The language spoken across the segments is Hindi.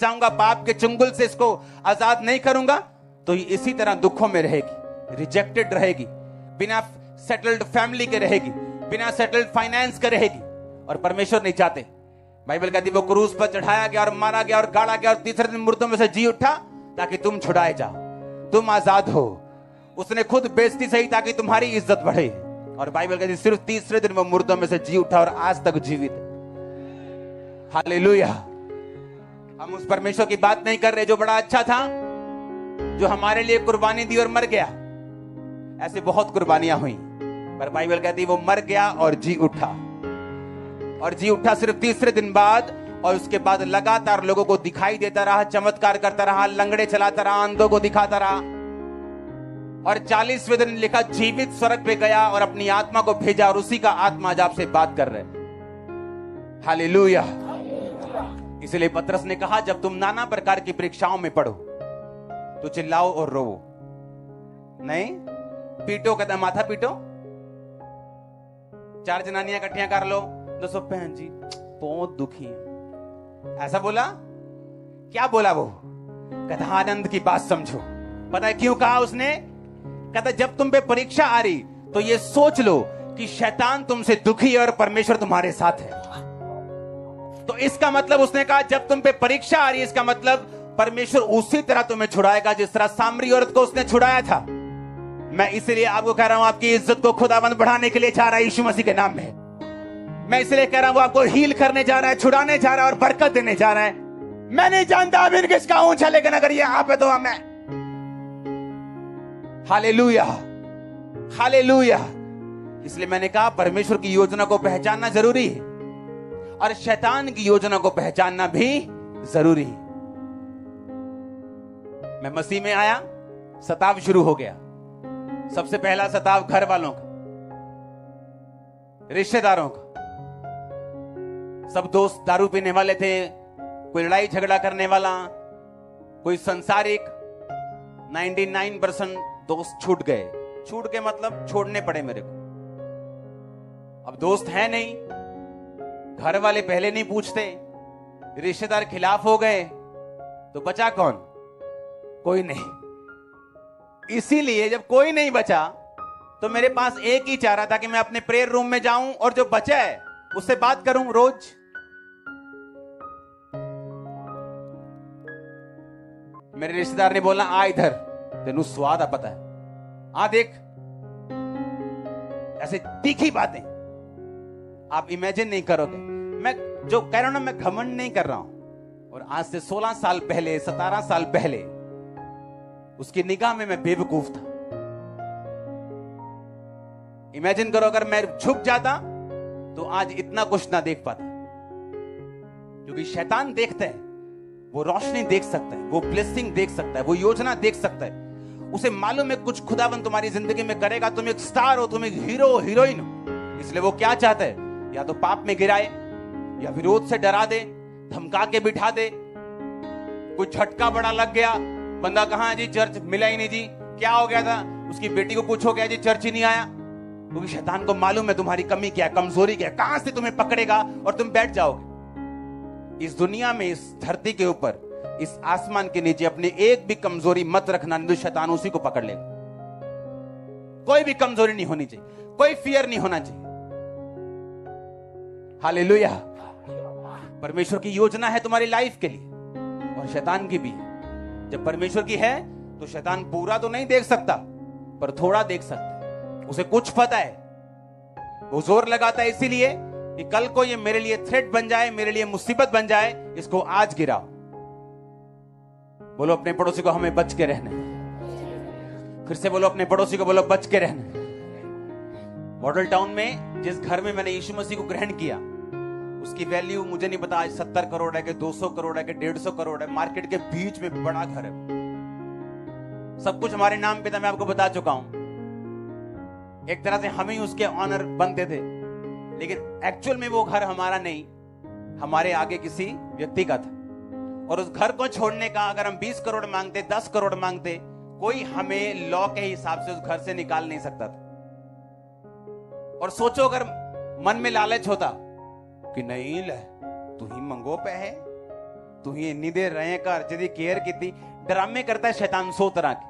चाहूंगा, पाप के चुंगल से इसको आजाद नहीं करूंगा, तो ये इसी तरह दुखों में रहेगी, रिजेक्टेड रहेगी, बिना सेटल्ड फैमिली के रहेगी, बिना सेटल्ड फाइनेंस के रहेगी। और परमेश्वर नहीं चाहते। बाइबल कहती वो क्रूस पर चढ़ाया गया और मारा गया और गाड़ा गया और तीसरे दिन मुर्दों में से जी उठा ताकि तुम छुड़ाए जाओ, तुम आजाद हो। उसने खुद बेइज्जती सही ताकि तुम्हारी इज्जत बढ़े। और बाइबल कहती सिर्फ तीसरे दिन वो मुर्दों में से जी उठा और आज तक जीवित है। हालेलुया। हम उस परमेश्वर की बात नहीं कर रहे जो बड़ा अच्छा था, जो हमारे लिए कुर्बानी दी और मर गया। ऐसे बहुत कुर्बानियां हुई, पर बाइबल कहती वो मर गया और जी उठा। और जी उठा सिर्फ तीसरे दिन बाद, और उसके बाद लगातार लोगों को दिखाई देता रहा, चमत्कार करता रहा, लंगड़े चलाता रहा, अंधों को दिखाता रहा। और 40वें दिन लिखा जीवित स्वर्ग पे गया और अपनी आत्मा को भेजा, और उसी का आत्मा आज आपसे बात कर रहे। हालेलुया। इसलिए पतरस ने कहा जब तुम नाना प्रकार की परीक्षाओं में पढ़ो तो चिल्लाओ और रोवो नहीं, पीटो, कहता माथा पीटो। 4 जनानियां इकट्ठियां कर लो, दोस्तों बहन जी बहुत दुखी है, ऐसा बोला? क्या बोला वो? कहता आनंद की बात समझो। पता है क्यों कहा उसने? कहता जब तुम पे परीक्षा आ रही तो ये सोच लो कि शैतान तुमसे दुखी है और परमेश्वर तुम्हारे साथ है। तो इसका मतलब उसने कहा जब तुम पे परीक्षा आ रही है, इसका मतलब परमेश्वर उसी तरह तुम्हें छुड़ाएगा जिस तरह सामरी औरत को उसने छुड़ाया था। मैं इसलिए आपको कह रहा हूं, आपकी इज्जत को खुदावंद बढ़ाने के लिए चाह रहा है यीशु मसीह के नाम में। मैं इसलिए कह रहा हूं वो आपको हील करने जा रहा है, छुड़ाने जा रहा है और बरकत देने जा रहा है। मैं नहीं जानता अभी किसका ऊंचा, लेकिन अगर ये आप है तो मैं। Hallelujah, hallelujah. इसलिए मैंने कहा परमेश्वर की योजना को पहचानना जरूरी है और शैतान की योजना को पहचानना भी जरूरी है। मैं मसीह में आया, सताव शुरू हो गया। सबसे पहला सताव घर वालों का, रिश्तेदारों का। सब दोस्त दारू पीने वाले थे, कोई लड़ाई झगड़ा करने वाला, कोई संसारिक। 99% दोस्त छूट गए। छूट के मतलब छोड़ने पड़े मेरे को। अब दोस्त है नहीं, घर वाले पहले नहीं पूछते, रिश्तेदार खिलाफ हो गए, तो बचा कौन? कोई नहीं। इसीलिए जब कोई नहीं बचा तो मेरे पास एक ही चारा था कि मैं अपने प्रेयर रूम में जाऊं और जो बचा है उससे बात करूं रोज। मेरे रिश्तेदार ने बोला आ इधर, तेनू स्वाद आ पता है, आ देख। ऐसे तीखी बातें आप इमेजिन नहीं करोगे। मैं जो कह रहा हूं ना, मैं घमंड नहीं कर रहा हूं। और आज से 16 साल पहले, 17 साल पहले उसकी निगाह में मैं बेवकूफ था। इमेजिन करो अगर मैं झुक जाता तो आज इतना कुछ ना देख पाता। क्योंकि शैतान देखता है, वो रोशनी देख सकता है, वो ब्लेसिंग देख सकता है, वो योजना देख सकता है। उसे मालूम है कुछ खुदावन तुम्हारी जिंदगी में करेगा, तुम एक स्टार हो, तुम एक हीरो हीरोइन हो। इसलिए वो क्या चाहता है? या तो पाप में गिराए, या विरोध से डरा दे, धमका के बिठा दे। कोई झटका बड़ा लग गया, बंदा कहां है जी? चर्च मिला ही नहीं जी। क्या हो गया था? उसकी बेटी को पूछो क्या जी, चर्च ही नहीं आया। क्योंकि शैतान को मालूम है तुम्हारी कमी क्या, कमजोरी क्या, कहां से तुम्हें पकड़ेगा और तुम बैठ जाओगे। इस दुनिया में, इस धरती के ऊपर, इस आसमान के नीचे अपनी एक भी कमजोरी मत रखना, नहीं तो शैतान उसी को पकड़ लेगा। कोई भी कमजोरी नहीं होनी चाहिए, कोई फियर नहीं होना चाहिए। हालेलुया। परमेश्वर की योजना है तुम्हारी लाइफ के लिए और शैतान की भी है। जब परमेश्वर की है तो शैतान पूरा तो नहीं देख सकता, पर थोड़ा देख सकता है। उसे कुछ पता है, वो जोर लगाता है इसीलिए कि कल को ये मेरे लिए थ्रेट बन जाए, मेरे लिए मुसीबत बन जाए, इसको आज गिराओ। बोलो अपने पड़ोसी को हमें बच के रहना। फिर से बोलो अपने पड़ोसी को, बोलो बच के रहना। मॉडल टाउन में जिस घर में मैंने यीशु मसीह को ग्रहण किया, उसकी वैल्यू मुझे नहीं पता आज 70 करोड़ है कि 200 करोड़ है कि 150 करोड़ है। मार्केट के बीच में बड़ा घर है, सब कुछ हमारे नाम पे था, मैं आपको बता चुका हूं। एक तरह से हम ही उसके ऑनर बनते थे, लेकिन एक्चुअल में वो घर हमारा नहीं, हमारे आगे किसी व्यक्ति का था। और उस घर को छोड़ने का अगर हम 20 करोड़ मांगते, 10 करोड़ मांगते, कोई हमें लॉ के हिसाब से उस घर से निकाल नहीं सकता था। और सोचो अगर मन में लालच होता कि नहीं ले तू ही मंगो पे है, तू ही इन्नी देर रहे कर जदी केयर की। ड्रामे करता है शैतान 100 तरह के,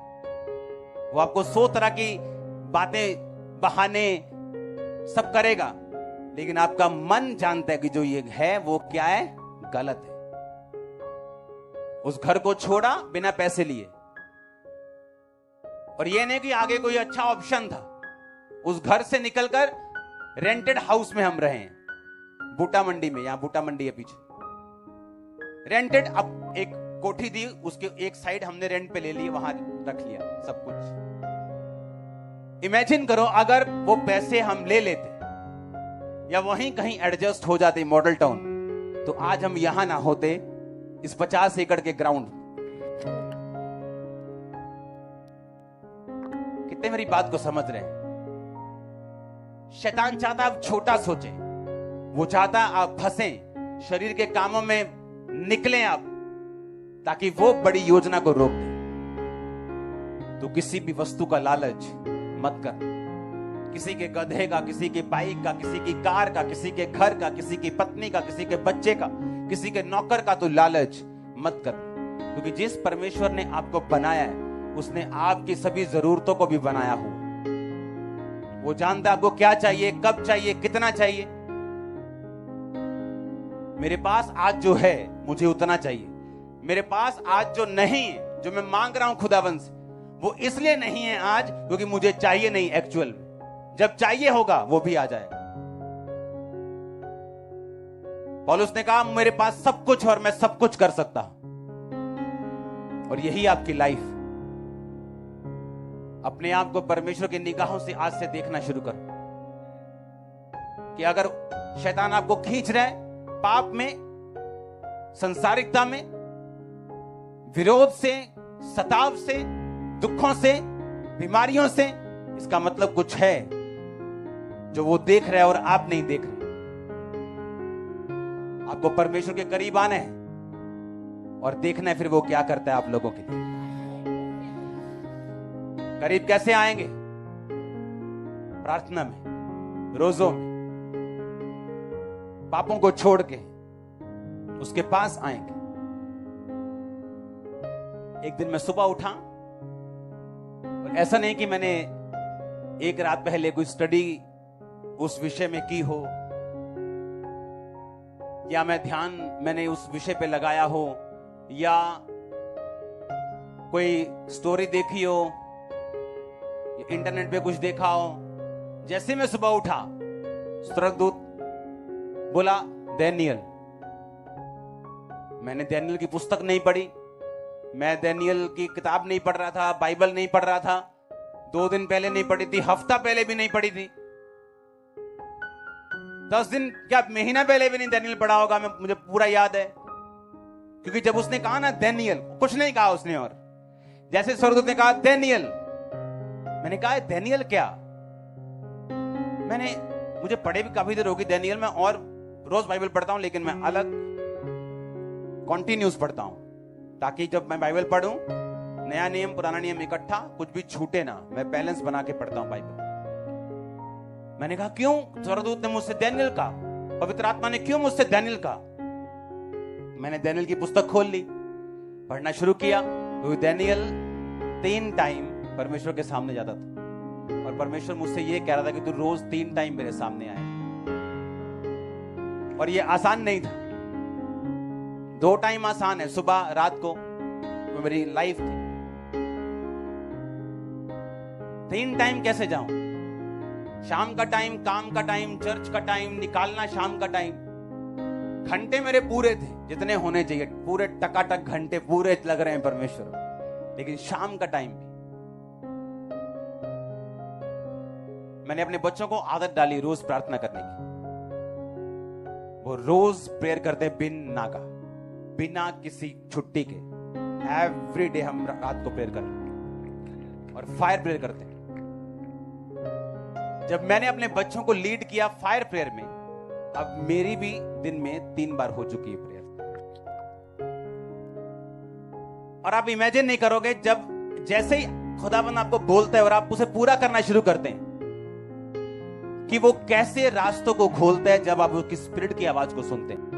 वो आपको 100 तरह की बातें बहाने सब करेगा, लेकिन आपका मन जानता है कि जो ये है वो क्या है, गलत है। उस घर को छोड़ा बिना पैसे लिए, और ये नहीं कि आगे कोई अच्छा ऑप्शन था। उस घर से निकलकर रेंटेड हाउस में हम रहे हैं, बूटा मंडी में। यहां बूटा मंडी है पीछे, रेंटेड। अब एक कोठी दी, उसके एक साइड हमने रेंट पे ले ली, वहां रख लिया सब कुछ। इमेजिन करो अगर वो पैसे हम ले लेते या वहीं कहीं एडजस्ट हो जाते मॉडल टाउन, तो आज हम यहां ना होते इस 50 एकड़ के ग्राउंड। कितने मेरी बात को समझ रहे हैं? शैतान चाहता आप छोटा सोचें, वो चाहता आप फंसें, शरीर के कामों में निकलें आप, ताकि वो बड़ी योजना को रोक दे। तो किसी भी वस्तु का लालच मत कर। किसी के गधे का, किसी के बाइक का, किसी की कार का, किसी के घर का, किसी की पत्नी का, किसी के बच्चे का, किसी के नौकर का तो लालच मत कर। क्योंकि जिस परमेश्वर ने आपको बनाया है, उसने आपकी सभी जरूरतों को भी बनाया हुआ। वो जानता है आपको क्या चाहिए, कब चाहिए, कितना चाहिए। मेरे पास आज जो है मुझे उतना चाहिए। मेरे पास आज जो नहीं है, जो मैं मांग रहा हूं खुदावंद से, वो इसलिए नहीं है आज क्योंकि मुझे चाहिए नहीं एक्चुअल में। जब चाहिए होगा वो भी आ जाएगा। पौलुस ने कहा मेरे पास सब कुछ और मैं सब कुछ कर सकता हूं। और यही आपकी लाइफ। अपने आप को परमेश्वर की निगाहों से आज से देखना शुरू करो कि अगर शैतान आपको खींच रहा है पाप में, संसारिकता में, विरोध से, सताव से, दुखों से, बीमारियों से, इसका मतलब कुछ है जो वो देख रहा है और आप नहीं देख रहे। आपको परमेश्वर के करीब आना है और देखना है फिर वो क्या करता है आप लोगों के लिए। करीब कैसे आएंगे? प्रार्थना में, रोजों में, पापों को छोड़ के उसके पास आएंगे। एक दिन मैं सुबह उठा, और ऐसा नहीं कि मैंने एक रात पहले कोई स्टडी उस विषय में की हो, या मैं ध्यान मैंने उस विषय पे लगाया हो, या कोई स्टोरी देखी हो, इंटरनेट पे कुछ देखा हो। जैसे मैं सुबह उठा, स्वर्गदूत बोला डैनियल। मैंने डैनियल की पुस्तक नहीं पढ़ी, मैं डैनियल की किताब नहीं पढ़ रहा था, बाइबल नहीं पढ़ रहा था, 2 दिन पहले नहीं पढ़ी थी, हफ्ता पहले भी नहीं पढ़ी थी, 10 दिन क्या महीना पहले भी नहीं डैनियल पढ़ा होगा। मुझे पूरा याद है, क्योंकि जब उसने कहा ना डैनियल, कुछ नहीं कहा उसने, और जैसे स्वर्गदूत ने कहा डैनियल, मैंने कहा डैनियल क्या? मुझे पढ़े भी काफी देर होगी डैनियल में, और रोज बाइबल पढ़ता हूं, लेकिन मैं अलग कॉन्टिन्यूस पढ़ता हूं, ताकि जब मैं बाइबल पढ़ूं, नया नियम पुराना नियम इकट्ठा, कुछ भी छूटे ना, मैं बैलेंस बना के पढ़ता हूं बाइबल। मैंने कहा क्यों स्वर्गदूत ने मुझसे डैनियल कहा, पवित्र आत्मा ने क्यों मुझसे डैनियल कहा? मैंने डैनियल की पुस्तक खोल ली, पढ़ना शुरू किया। तो डैनियल 3 टाइम परमेश्वर के सामने जाता था, और परमेश्वर मुझसे ये कह रहा था कि तू रोज 3 टाइम मेरे सामने आए। और ये आसान नहीं था। 2 टाइम आसान है, सुबह रात को, वो मेरी लाइफ थी। 3 टाइम कैसे जाऊं? शाम का टाइम, काम का टाइम, चर्च का टाइम निकालना, शाम का टाइम। घंटे मेरे पूरे थे जितने होने चाहिए, पूरे टकाटक घंटे पूरे लग रहे हैं परमेश्वर। लेकिन शाम का टाइम भी मैंने अपने बच्चों को आदत डाली रोज प्रार्थना करने की। वो रोज प्रेयर करते बिन नागा, बिना किसी छुट्टी के। एवरीडे हम रात को प्रेयर करते और फायर प्रेयर करते। जब मैंने अपने बच्चों को लीड किया फायर प्रेयर में, अब मेरी भी दिन में 3 बार हो चुकी है प्रेयर। और आप इमेजिन नहीं करोगे, जब जैसे ही खुदाबंद आपको बोलता है और आप उसे पूरा करना शुरू करते हैं, कि वो कैसे रास्तों को खोलता है जब आप उसकी स्पिरिट की आवाज को सुनते हैं।